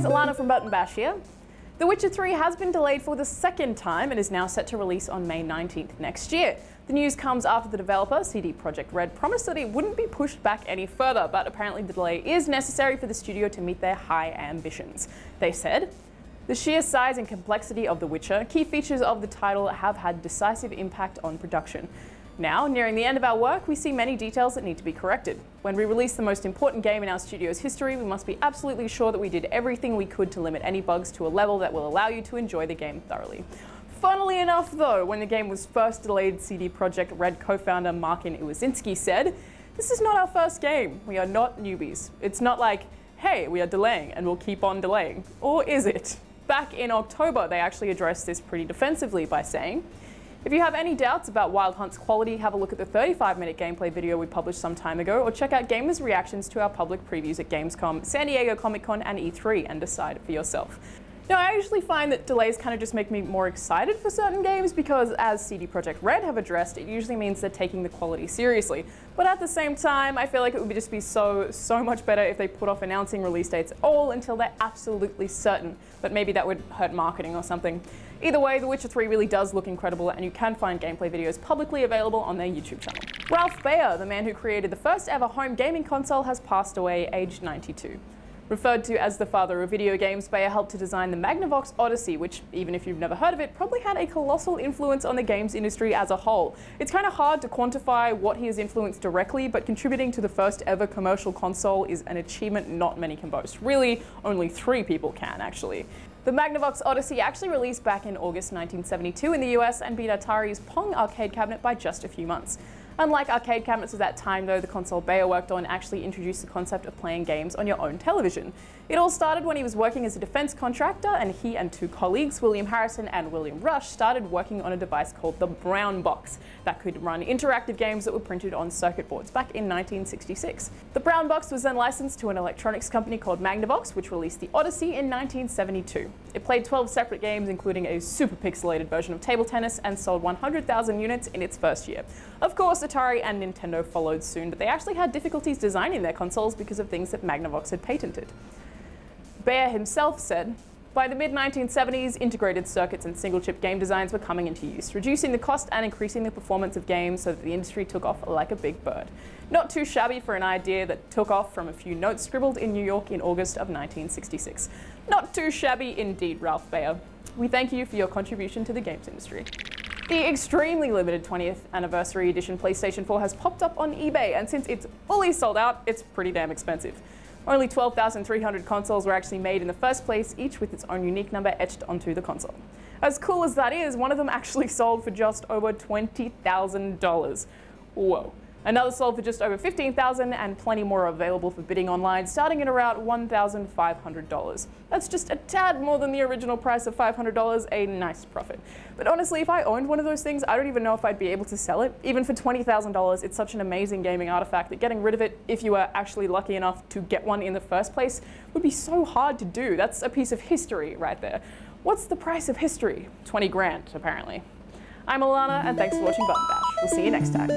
guys, Alana from Button Bash here. The Witcher 3 has been delayed for the second time and is now set to release on May 19th next year. The news comes after the developer, CD Projekt Red, promised that it wouldn't be pushed back any further, but apparently the delay is necessary for the studio to meet their high ambitions. They said, "The sheer size and complexity of The Witcher, key features of the title have had decisive impact on production. Now, nearing the end of our work, we see many details that need to be corrected. When we release the most important game in our studio's history, we must be absolutely sure that we did everything we could to limit any bugs to a level that will allow you to enjoy the game thoroughly." Funnily enough though, when the game was first delayed, CD Projekt Red co-founder Marcin Iwasinski said, "This is not our first game. We are not newbies. It's not like, hey, we are delaying and we'll keep on delaying." Or is it? Back in October, they actually addressed this pretty defensively by saying, "If you have any doubts about Wild Hunt's quality, have a look at the 35-minute gameplay video we published some time ago, or check out gamers' reactions to our public previews at Gamescom, San Diego Comic-Con, and E3 and decide for yourself." Now, I usually find that delays kind of just make me more excited for certain games because, as CD Projekt Red have addressed, it usually means they're taking the quality seriously. But at the same time, I feel like it would just be so much better if they put off announcing release dates at all until they're absolutely certain. But maybe that would hurt marketing or something. Either way, The Witcher 3 really does look incredible, and you can find gameplay videos publicly available on their YouTube channel. Ralph Baer, the man who created the first ever home gaming console, has passed away aged 92. Referred to as the father of video games, Baer helped to design the Magnavox Odyssey, which, even if you've never heard of it, probably had a colossal influence on the games industry as a whole. It's kind of hard to quantify what he has influenced directly, but contributing to the first ever commercial console is an achievement not many can boast. Really, only 3 people can, actually. The Magnavox Odyssey actually released back in August 1972 in the US and beat Atari's Pong arcade cabinet by just a few months. Unlike arcade cabinets of that time though, the console Baer worked on actually introduced the concept of playing games on your own television. It all started when he was working as a defense contractor, and he and 2 colleagues, William Harrison and William Rush, started working on a device called the Brown Box that could run interactive games that were printed on circuit boards back in 1966. The Brown Box was then licensed to an electronics company called Magnavox, which released the Odyssey in 1972. It played 12 separate games, including a super pixelated version of table tennis, and sold 100,000 units in its first year. Of course, Atari and Nintendo followed soon, but they actually had difficulties designing their consoles because of things that Magnavox had patented. Baer himself said, "By the mid-1970s, integrated circuits and single-chip game designs were coming into use, reducing the cost and increasing the performance of games so that the industry took off like a big bird. Not too shabby for an idea that took off from a few notes scribbled in New York in August of 1966. Not too shabby indeed, Ralph Baer. We thank you for your contribution to the games industry." The extremely limited 20th anniversary edition PlayStation 4 has popped up on eBay, and since it's fully sold out, it's pretty damn expensive. Only 12,300 consoles were actually made in the first place, each with its own unique number etched onto the console. As cool as that is, one of them actually sold for just over $20,000. Whoa. Another sold for just over $15,000, and plenty more are available for bidding online, starting at around $1,500. That's just a tad more than the original price of $500, a nice profit. But honestly, if I owned one of those things, I don't even know if I'd be able to sell it. Even for $20,000, it's such an amazing gaming artifact that getting rid of it, if you were actually lucky enough to get one in the first place, would be so hard to do. That's a piece of history right there. What's the price of history? 20 grand, apparently. I'm Alana, and thanks for watching Button Bash. We'll see you next time.